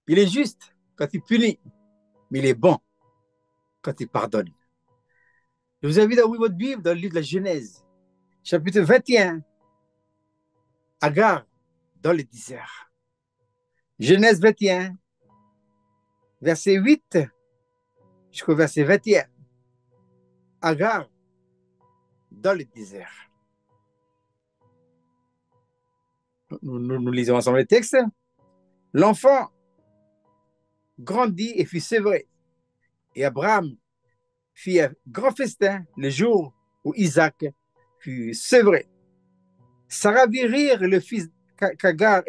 Il est juste quand il punit, mais il est bon quand il pardonne. Je vous invite à ouvrir votre Bible dans le livre de la Genèse, chapitre 21, Agar dans le désert. Genèse 21, verset 8 jusqu'au verset 21. Agar dans le désert. Nous lisons ensemble le texte. L'enfant grandit et fut sevré. Et Abraham fit un grand festin le jour où Isaac fut sevré. Sarah vit rire le fils qu'Agar,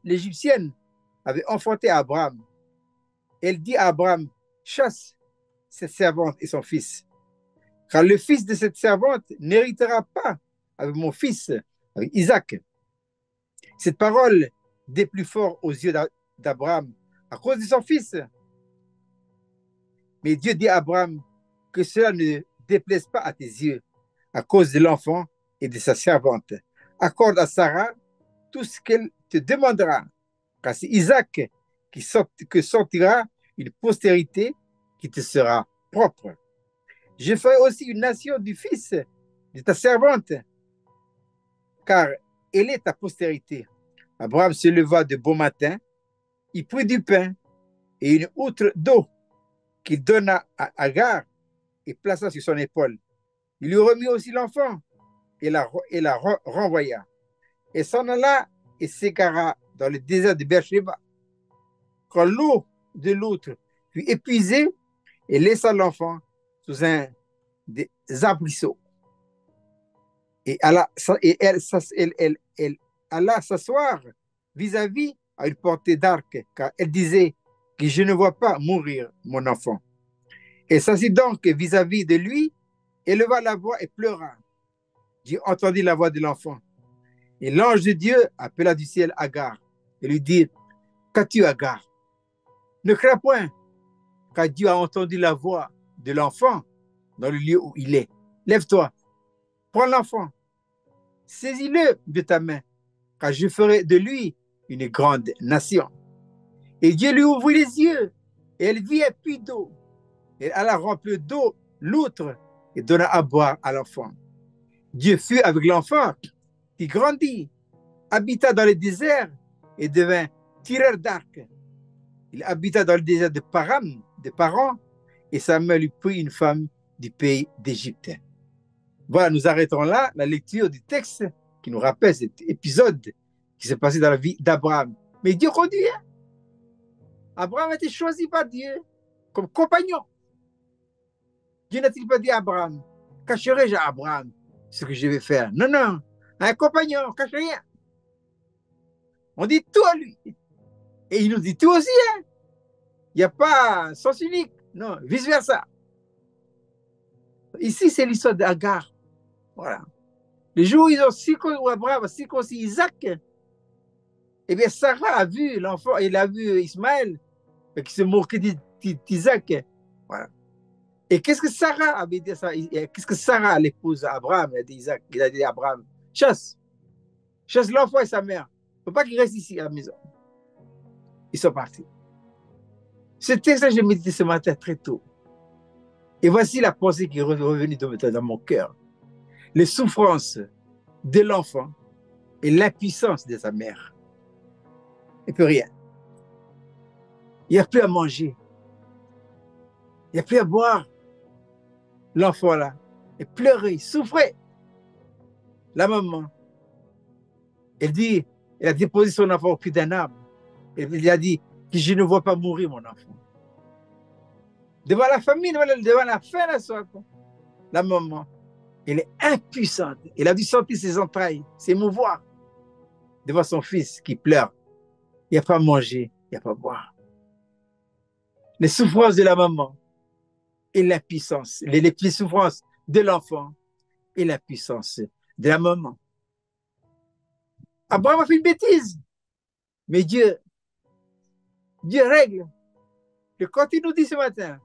l'Égyptienne, avait enfanté à Abraham. Elle dit à Abraham, chasse cette servante et son fils, car le fils de cette servante n'héritera pas avec mon fils, avec Isaac. Cette parole déplut fort aux yeux d'Abraham à cause de son fils. Mais Dieu dit à Abraham que cela ne déplaise pas à tes yeux à cause de l'enfant et de sa servante. Accorde à Sarah tout ce qu'elle te demandera, car c'est Isaac que sortira une postérité qui te sera propre. Je ferai aussi une nation du fils de ta servante, car elle est ta postérité. Abraham se leva de bon matin, il prit du pain et une outre d'eau qu'il donna à Agar et plaça sur son épaule. Il lui remit aussi l'enfant et la renvoya. Et s'en alla et s'égara dans le désert de Beersheba. Quand l'eau de l'outre fut épuisée, elle laissa l'enfant sous un des arbrisseaux. Et elle alla s'asseoir vis-à-vis à une portée d'arc, car elle disait que je ne vois pas mourir mon enfant. Elle s'assit donc vis-à-vis de lui, éleva la voix et pleura. Dieu entendit la voix de l'enfant. Et l'ange de Dieu appela du ciel Agar et lui dit, qu'as-tu, Agar? Ne crains point, car Dieu a entendu la voix de l'enfant dans le lieu où il est. Lève-toi, prends l'enfant, saisis-le de ta main, car je ferai de lui une grande nation. Et Dieu lui ouvrit les yeux, et elle vit un puits d'eau. Elle alla remplir d'eau l'outre et donna à boire à l'enfant. Dieu fut avec l'enfant qui grandit, habita dans le désert et devint tireur d'arc. Il habita dans le désert de Paran, et sa mère lui prit une femme du pays d'Égypte. Voilà, nous arrêtons là la lecture du texte qui nous rappelle cet épisode qui s'est passé dans la vie d'Abraham. Mais Dieu continue. Abraham a été choisi par Dieu comme compagnon. Dieu n'a-t-il pas dit à Abraham, cacherai-je à Abraham ce que je vais faire? Non, non, un compagnon, on ne cache rien. On dit tout à lui. Et il nous dit tout aussi. Hein? Il n'y a pas sens unique. Non, vice-versa. Ici, c'est l'histoire d'Agar. Voilà. Le jour où Abraham a circoncis Isaac, eh bien, Sarah a vu l'enfant, elle a vu Ismaël qui se moquait d'Isaac. Voilà. Et qu'est-ce que Sarah avait dit ça? Qu'est-ce que Sarah, l'épouse d'Abraham, a dit Isaac, il a dit à Abraham, chasse l'enfant et sa mère. Il ne faut pas qu'il reste ici à la maison. Ils sont partis. Ce texte-là, je méditais ce matin très tôt. Et voici la pensée qui est revenue dans mon cœur. Les souffrances de l'enfant et l'impuissance de sa mère. Il ne peut rien. Il n'y a plus à manger. Il n'y a plus à boire. L'enfant là, il pleurait, il souffrait. La maman, elle a déposé son enfant au pied d'un arbre. Elle a dit que je ne vois pas mourir mon enfant. Devant la famille, devant la faim, la soif, la maman, elle est impuissante. Elle a dû sentir ses entrailles, s'émouvoir devant son fils qui pleure. Il n'y a pas à manger, il n'y a pas à boire. Les souffrances de la maman et l'impuissance, les souffrances de l'enfant et la puissance de la maman. Abraham a fait une bêtise, mais Dieu règle. Et quand il nous dit ce matin,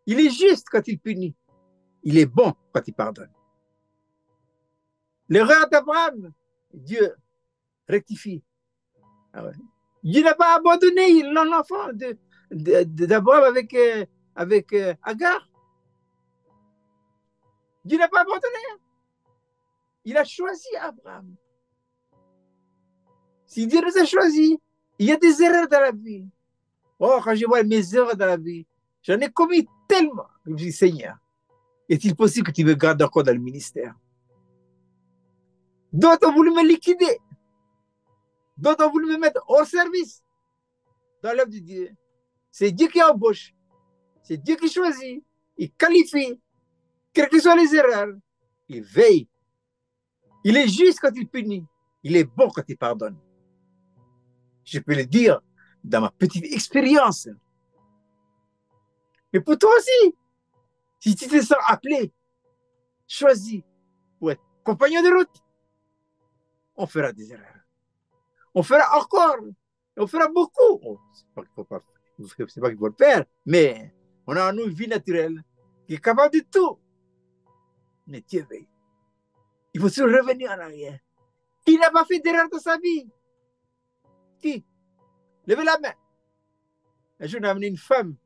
il est juste quand il punit, il est bon quand il pardonne. L'erreur d'Abraham, Dieu rectifie. Ah ouais. Dieu n'a pas abandonné l'enfant d'Abraham avec Agar. Dieu n'a pas abandonné. Il a choisi Abraham. Si Dieu nous a choisis, il y a des erreurs dans la vie. Oh, quand je vois mes erreurs dans la vie, j'en ai commis tellement. Je me dis, Seigneur, est-il possible que tu me gardes encore dans le ministère? D'autres ont voulu me liquider. D'autres ont voulu me mettre hors service dans l'œuvre de Dieu. C'est Dieu qui embauche. C'est Dieu qui choisit. Il qualifie. Quelles que soient les erreurs, il veille. Il est juste quand il punit. Il est bon quand il pardonne. Je peux le dire dans ma petite expérience. Mais pour toi aussi, si tu te sens appelé, choisi pour être compagnon de route, on fera des erreurs. On fera encore. On fera beaucoup. Oh, c'est pas qu'il faut le faire, mais on a en nous une vie naturelle qui est capable de tout. Mais Dieu veille. Il faut se revenir en arrière. Qui n'a pas fait d'erreur dans sa vie? Qui? Levez la main. Un jour, on a amené une femme.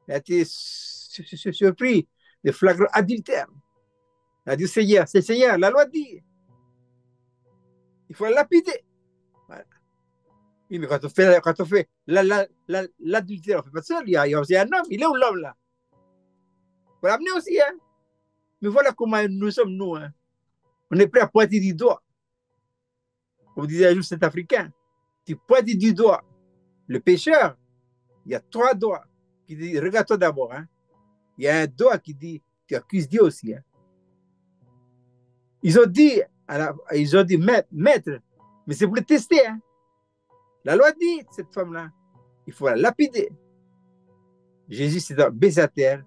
Elle a été surprise de flagrant adultère. Elle a dit, Seigneur, c'est Seigneur, la loi dit. Il faut la lapider. Voilà. Oui, mais quand on fait l'adultère, on ne fait pas ça. Il y a aussi un homme. Il est où l'homme là? Il faut l'amener aussi. Hein? Mais voilà comment nous sommes, nous. Hein? On est prêt à pointer du doigt. Comme disait un jour cet Africain. Tu pointes du doigt le pécheur. Il y a 3 doigts qui disent, regarde-toi d'abord. Hein? Il y a un doigt qui dit, tu accuses Dieu aussi. Hein? Ils ont dit, maître, mais c'est pour le tester. Hein? La loi dit, cette femme-là, il faut la lapider. Jésus s'est baissé à terre,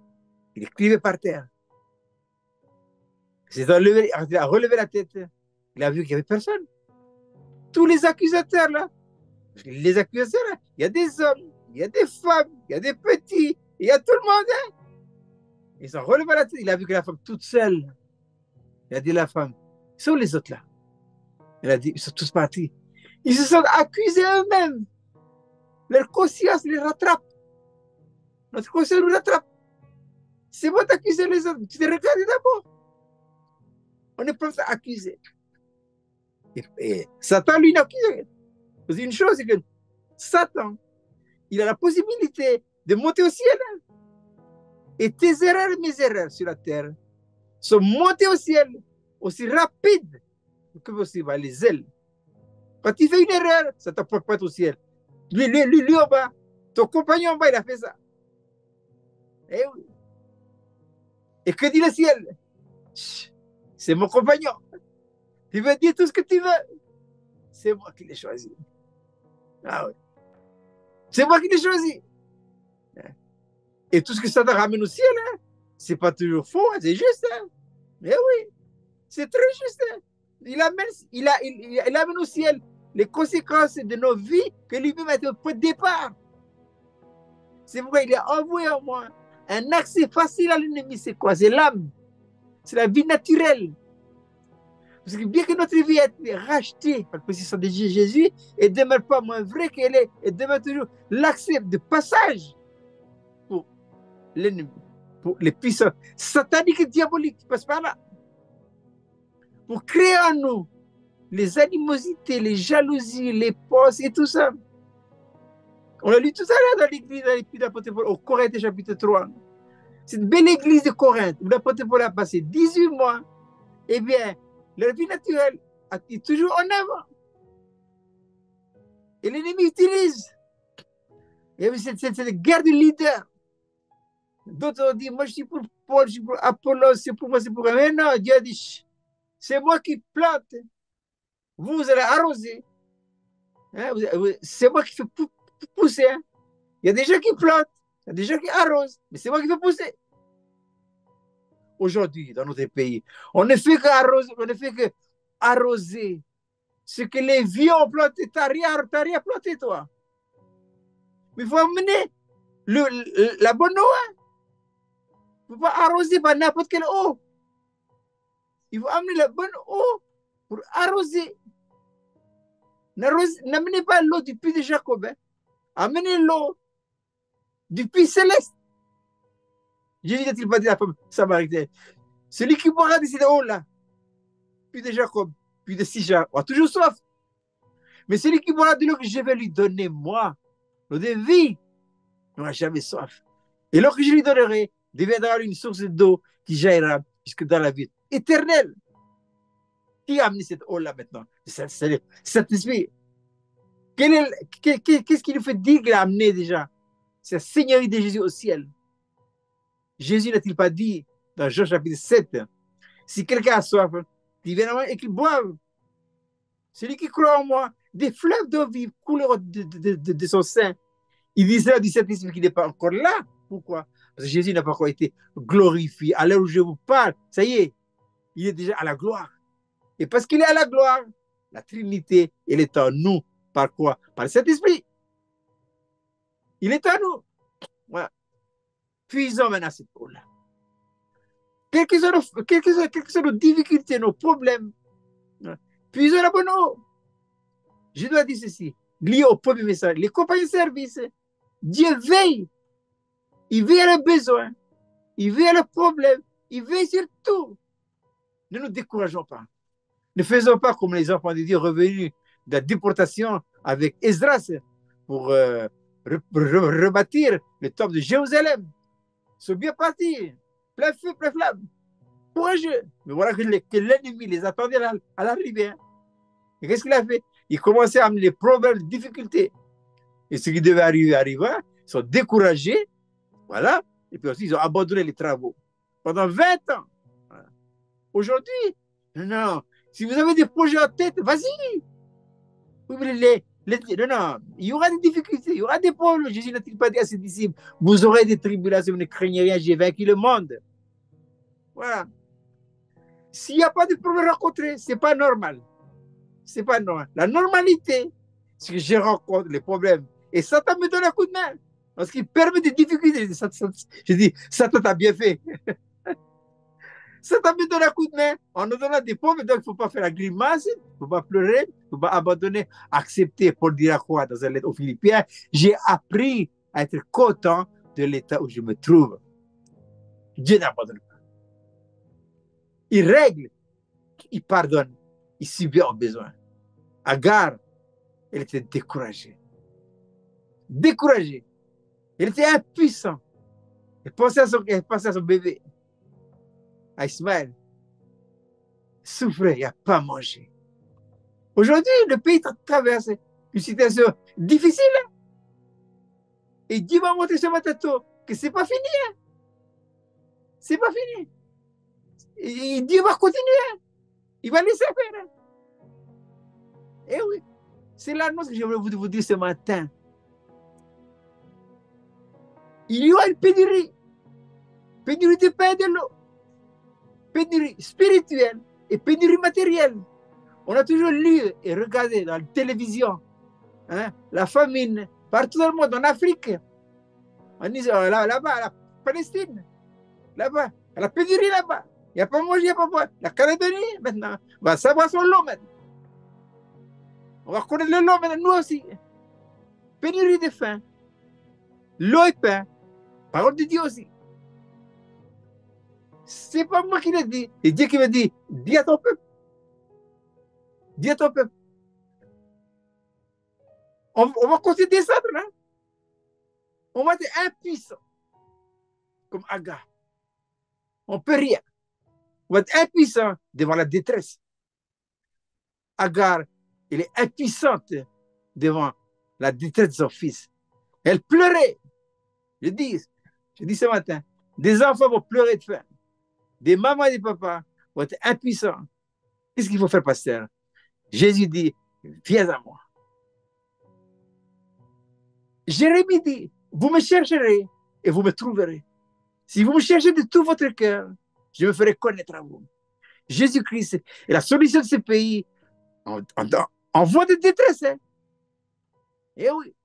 il écrivait par terre. Il a relevé la tête, il a vu qu'il n'y avait personne. Tous les accusateurs, là, les accusateurs, là, il y a des hommes, il y a des femmes, il y a des petits, il y a tout le monde. Hein? Ils ont relevé la tête, il a vu que la femme toute seule. Il a dit à la femme, ils sont les autres là. Il a dit, ils sont tous partis. Ils se sont accusés eux-mêmes. Leur conscience les rattrape. Notre conscience nous rattrape. C'est bon d'accuser les autres. Tu te regardes d'abord. On est prêt à accuser. Et Satan, lui, n'accuse. C'est une chose, c'est que Satan, il a la possibilité de monter au ciel. Et tes erreurs et mes erreurs sur la terre sont montées au ciel aussi rapides que possible, les ailes. Quand tu fais une erreur, ça t'apporte pas au ciel. Lui en bas, ton compagnon en bas, il a fait ça. Eh oui. Et que dit le ciel? C'est mon compagnon. Tu veux dire tout ce que tu veux. C'est moi qui l'ai choisi. Ah oui. C'est moi qui l'ai choisi. Et tout ce que ça te ramène au ciel, hein, c'est pas toujours faux, hein, c'est juste. Hein. Mais oui, c'est très juste. Hein. Il amène au ciel les conséquences de nos vies que lui-même a été au point de départ. C'est pourquoi il a envoyé en moi un accès facile à l'ennemi. C'est quoi? C'est l'âme. C'est la vie naturelle. Parce que bien que notre vie ait été rachetée par le puissance de Jésus, elle ne demeure pas moins vraie qu'elle est. Elle demeure toujours l'accès de passage pour l'ennemi, pour les puissants sataniques et diaboliques qui passent par là. Pour créer en nous les animosités, les jalousies, les pensées et tout ça. On l'a lu tout à l'heure dans l'église, dans l'épître d'apôtre Paul, au Corinthiens chapitre 3. Cette belle église de Corinthe, où l'apôtre Paul a passé 18 mois, eh bien, leur vie naturelle est toujours en avant. Et l'ennemi utilise. Et cette guerre de leaders. D'autres ont dit, moi je suis pour Paul, je suis pour Apollos, c'est pour moi, c'est pour moi. Mais non, Dieu a dit, c'est moi qui plante. Vous allez arroser. Hein, c'est moi qui fais pousser. Hein. Il y a des gens qui plantent, il y a des gens qui arrosent, mais c'est moi qui fais pousser. Aujourd'hui, dans notre pays, on ne fait que arroser ce que les vieux ont planté. Tu n'as rien planté, toi. Mais il faut amener la bonne eau. Hein. Il ne faut pas arroser par n'importe quelle eau. Il faut amener la bonne eau pour arroser. N'amenez pas l'eau du puits de Jacob. Hein. Amenez l'eau du puits céleste. Jésus n'a-t-il pas dit à la femme samaritaine, celui qui boira de cette eau-là, puits de Jacob, puits de Sija, aura toujours soif. Mais celui qui boira de l'eau que je vais lui donner, moi, l'eau de vie, n'aura jamais soif. Et l'eau que je lui donnerai deviendra une source d'eau qui jaillira jusque dans la vie éternelle. Qui a amené cette eau-là maintenant? C'est cet esprit. Qu'est-ce qui nous fait dire qu'il a amené déjà? C'est la Seigneurie de Jésus au ciel. Jésus n'a-t-il pas dit dans Jean chapitre 7, si quelqu'un a soif, qu'il vienne à moi et qu'il boive. Celui qui croit en moi, des fleuves d'eau vive couleront de son sein. Il dit ça du Saint-Esprit qui n'est pas encore là. Pourquoi? Parce que Jésus n'a pas encore été glorifié. À l'heure où je vous parle, ça y est, il est déjà à la gloire. Et parce qu'il est à la gloire, la Trinité, elle est en nous. Par quoi? Par le Saint-Esprit. Il est en nous. Voilà. Puisons maintenant cette eau-là. Quelles que soient nos difficultés, nos problèmes, puisons la bonne eau. Je dois dire ceci, lié au premier message. Les compagnies de service, Dieu veille. Il veille à leurs besoins. Il veille à leurs problèmes. Il veille sur tout. Ne nous décourageons pas. Ne faisons pas comme les enfants de Dieu revenus de la déportation avec Esdras pour rebâtir le temple de Jérusalem. Ils sont bien partis, plein feu, plein flamme, courageux. Mais voilà que l'ennemi les attendait à l'arrivée. Et qu'est-ce qu'il a fait? Il commençait à amener les problèmes, les difficultés. Et ce qui devait arriver, arriva. Ils sont découragés. Voilà. Et puis aussi, ils ont abandonné les travaux. Pendant 20 ans. Voilà. Aujourd'hui, non. Si vous avez des projets en tête, vas-y. Oui, mais non, il y aura des difficultés, il y aura des problèmes. Jésus n'a-t-il pas dit à ses disciples, vous aurez des tribulations, ne craignez rien, j'ai vaincu le monde. Voilà. S'il n'y a pas de problème rencontré, ce n'est pas normal. Ce n'est pas normal. La normalité, c'est que je rencontre les problèmes. Et Satan me donne un coup de main. Parce qu'il permet des difficultés. Je dis, Satan t'a bien fait. Satan me donne un coup de main en nous donnant des problèmes. Donc, il ne faut pas faire la grimace, il ne faut pas pleurer, il ne faut pas abandonner, accepter. Paul dira quoi dans une lettre aux Philippiens? J'ai appris à être content de l'état où je me trouve. Dieu n'abandonne pas. Il règle, il pardonne, il subit aux besoins. Agar, elle était découragée. Découragée. Elle était impuissante. Elle pensait à son bébé, à Ismaël. Souffrait, il n'a pas mangé. Aujourd'hui, le pays traverse une situation difficile. Hein? Et Dieu va montrer ce matin tôt que ce n'est pas fini. Hein? Ce n'est pas fini. Et Dieu va continuer. Hein? Il va laisser faire. Hein? Eh oui, c'est l'annonce que je voulais vous dire ce matin. Il y aura une pénurie. Pénurie de pain et de l'eau. Pénurie spirituelle et pénurie matérielle. On a toujours lu et regardé dans la télévision hein, la famine partout dans le monde, en Afrique, en Israël, là-bas, la Palestine, là-bas, la pénurie là-bas. Il n'y a pas manger, il n'y a pas boire. La Calédonie, maintenant, on va savoir son l'eau maintenant. On va connaître le l'eau maintenant, nous aussi. Pénurie de faim. L'eau et pain. Parole de Dieu aussi. C'est pas moi qui l'ai dit. C'est Dieu qui me dit, dis à ton peuple. Dis à ton peuple. On va continuer de descendre, hein? On va être impuissant. Comme Agar. On ne peut rien. On va être impuissant devant la détresse. Agar, elle est impuissante devant la détresse de son fils. Elle pleurait. Je dis ce matin, des enfants vont pleurer de faim. Des mamans et des papas vont être impuissants. Qu'est-ce qu'il faut faire, pasteur? Jésus dit, viens à moi. Jérémie dit, vous me chercherez et vous me trouverez. Si vous me cherchez de tout votre cœur, je me ferai connaître à vous. Jésus-Christ est la solution de ce pays en voie de détresse. Hein? Et oui,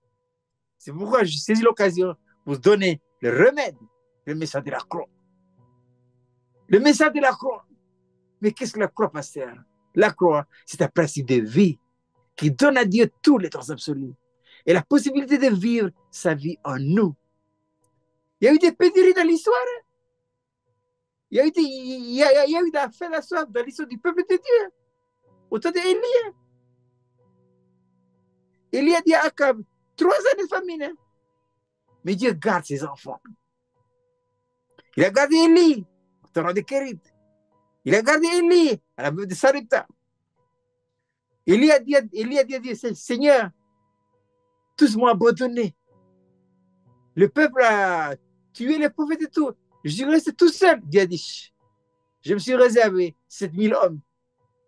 c'est pourquoi je saisis l'occasion pour donner le remède, le message de la croix. Le message de la croix. Mais qu'est-ce que la croix, pasteur? La croix, c'est un principe de vie. qui donne à Dieu tous les temps absolus et la possibilité de vivre sa vie en nous. Il y a eu des pénuries dans l'histoire. Il y a eu de la faim, la soif dans l'histoire du peuple de Dieu. Au temps d'Élie. Élie a dit à Akab, 3 ans de famine. Hein. Mais Dieu garde ses enfants. Il a gardé Élie au temps de Kérith. Il a gardé Élie à la veuve de Sarepta. Élie a dit à Dieu, Seigneur, tous m'ont abandonné. Le peuple a tué les prophètes et tout. Je resté tout seul. Dieu a dit, je me suis réservé 7000 hommes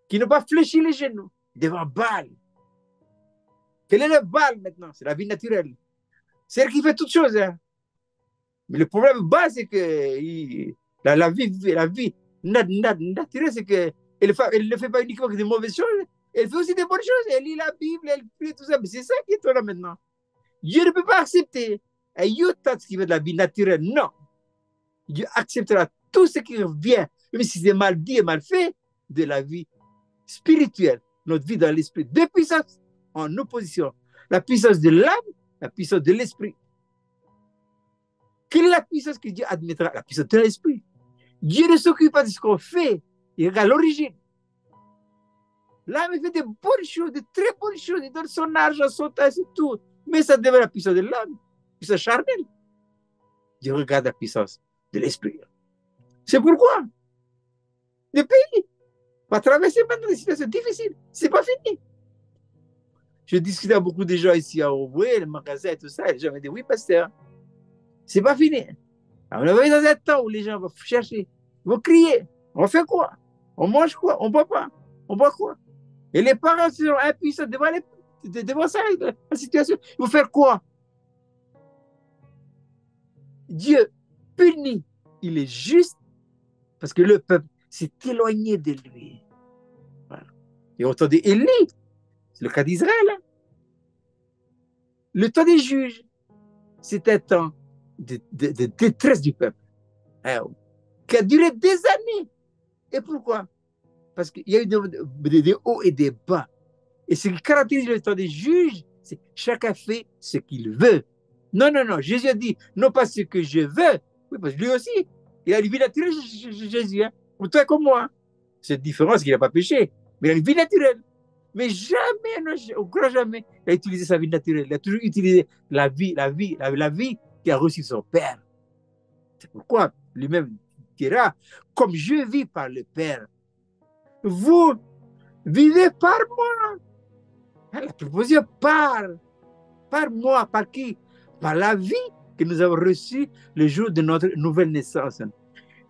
qui n'ont pas fléchi les genoux devant Baal. Quel est le Baal maintenant? C'est la vie naturelle. C'est elle qui fait toutes choses. Hein. Mais le problème bas, c'est que la vie naturelle, c'est qu'elle ne fait pas uniquement que des mauvaises choses, elle fait aussi des bonnes choses. Elle lit la Bible, elle prie, tout ça. Mais c'est ça qui est là maintenant. Dieu ne peut pas accepter un iota ce qui veut de la vie naturelle. Non. Dieu acceptera tout ce qui vient, même si c'est mal dit et mal fait, de la vie spirituelle, notre vie dans l'esprit. Deux puissances en opposition. La puissance de l'âme, la puissance de l'esprit. Quelle est la puissance que Dieu admettra? La puissance de l'esprit. Dieu ne s'occupe pas de ce qu'on fait, il regarde l'origine. L'âme fait de bonnes choses, de très bonnes choses, il donne son argent, son temps, c'est tout. Mais ça devient la puissance de l'âme, la puissance charnelle. Dieu regarde la puissance de l'esprit. C'est pourquoi le pays va traverser maintenant des situations difficiles. C'est pas fini. Je discute avec beaucoup de gens ici à Aubrey, le magasin et tout ça, et les gens me disent, oui, pasteur, c'est pas fini. Alors, on est dans un temps où les gens vont chercher, vont crier. On fait quoi? On mange quoi? On boit pas? On boit quoi? Et les parents sont impuissants devant ça, la situation. Ils vont faire quoi? Dieu punit. Il est juste parce que le peuple s'est éloigné de lui. Voilà. Et au temps d'Élie, c'est le cas d'Israël. Hein? Le temps des juges, c'est un temps de détresse du peuple. Hein? Qui a duré des années. Et pourquoi? Parce qu'il y a eu des hauts et des bas. Et ce qui caractérise le temps des juges, c'est que chacun fait ce qu'il veut. Non, non, non. Jésus a dit, non pas ce que je veux. Oui, parce que lui aussi, il a une vie naturelle, Jésus. Hein, comme toi et comme moi. C'est différent, c'est qu'il n'a pas péché. Mais il a une vie naturelle. Mais jamais, non, au grand jamais, il a utilisé sa vie naturelle. Il a toujours utilisé la vie qu'il a reçue de son Père. C'est pourquoi lui-même dira, comme je vis par le Père, vous vivez par moi. La proposition par moi, par qui? Par la vie que nous avons reçue le jour de notre nouvelle naissance.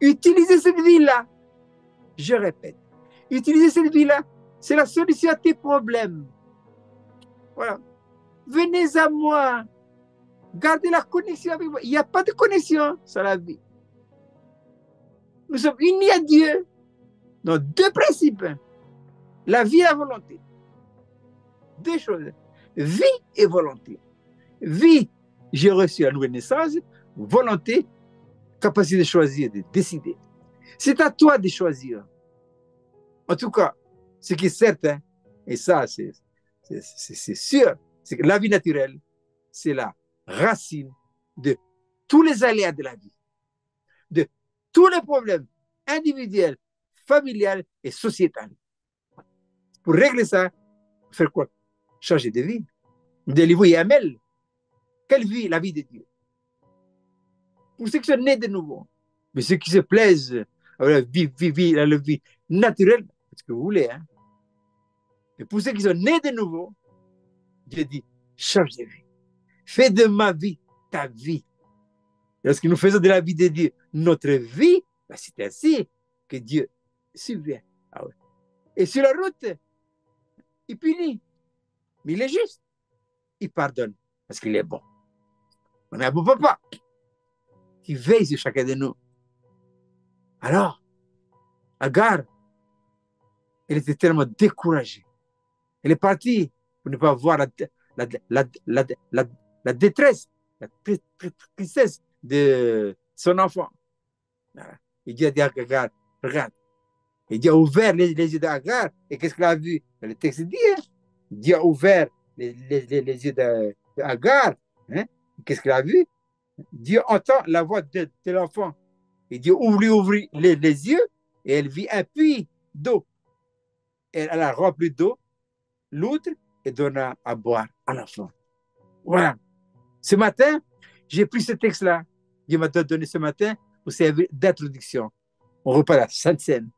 Utilisez cette vie-là. Je répète, utiliser cette vie-là, c'est la solution à tes problèmes. Voilà. Venez à moi. Gardez la connexion avec moi. Il n'y a pas de connexion sur la vie. Nous sommes unis à Dieu dans 2 principes. La vie et la volonté. 2 choses. Vie et volonté. Vie, j'ai reçu la nouvelle naissance. Volonté, capacité de choisir, de décider. C'est à toi de choisir. En tout cas, ce qui est certain, et ça, c'est sûr, c'est que la vie naturelle, c'est la racine de tous les aléas de la vie, de tous les problèmes individuels, familiales et sociétals. Pour régler ça, faire quoi? Changer de vie. Délivrer Yamel. Quelle vie? La vie de Dieu. Pour ceux qui sont nés de nouveau, mais ceux qui se plaisent à la vie naturelle, c'est ce que vous voulez. Hein? Et pour ceux qui sont nés de nouveau, Dieu dit, change de vie. Fais de ma vie ta vie. Lorsque nous faisons de la vie de Dieu notre vie, ben c'est ainsi que Dieu subvient. Ah ouais. Et sur la route, il punit. Mais il est juste. Il pardonne parce qu'il est bon. On a un bon papa qui veille sur chacun de nous. Alors, Agar, elle était tellement découragée. Elle est partie pour ne pas voir la détresse, la tristesse de son enfant. Et Dieu a dit à Agar, regarde. Et Dieu a ouvert les yeux d'Agar. Et qu'est-ce qu'elle a vu? Le texte dit, hein? Dieu a ouvert les yeux d'Agar. Hein? Qu'est-ce qu'il a vu? Dieu entend la voix de l'enfant. Et Dieu ouvre les yeux et elle vit un puits d'eau. Elle a rempli d'eau l'outre et donna à boire à l'enfant. Voilà. Ce matin, j'ai pris ce texte-là. Dieu m'a donné ce matin pour servir d'introduction. On repas de la Sainte Seine.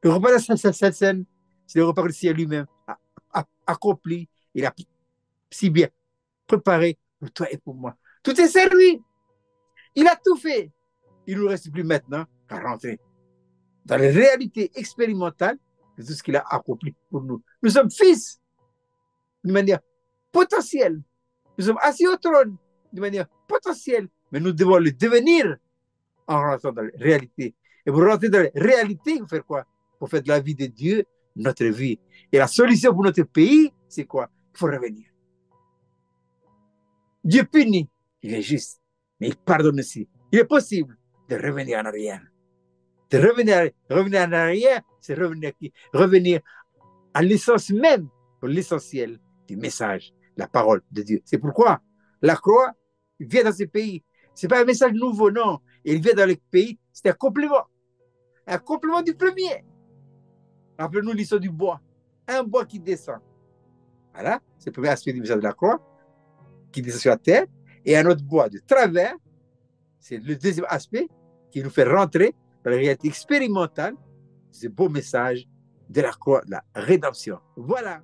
Le repas de la Sainte Seine, c'est le repas que le Seigneur lui-même a accompli. Il a si bien préparé pour toi et pour moi. Tout est servi. Il a tout fait. Il ne nous reste plus maintenant qu'à rentrer dans les réalités expérimentales de tout ce qu'il a accompli pour nous. Nous sommes fils d'une manière potentielle. Nous sommes assis au trône d'une manière potentielle, mais nous devons le devenir en rentrant dans les réalités. Et pour rentrer dans les réalités, il faut faire quoi? Pour faire de la vie de Dieu notre vie. Et la solution pour notre pays, c'est quoi? Il faut revenir. Dieu punit, il est juste, mais il pardonne aussi. Il est possible de revenir en arrière. De revenir en arrière, c'est revenir à l'essence même, l'essentiel du message, la parole de Dieu. C'est pourquoi la croix vient dans ce pays. Ce n'est pas un message nouveau, non. Il vient dans le pays, c'est un complément du premier. Rappelez-nous l'histoire du bois. Un bois qui descend. Voilà, c'est le premier aspect du message de la croix, qui descend sur la terre, et un autre bois de travers, c'est le deuxième aspect qui nous fait rentrer dans la réalité expérimentale de ce beau message de la croix, de la rédemption. Voilà.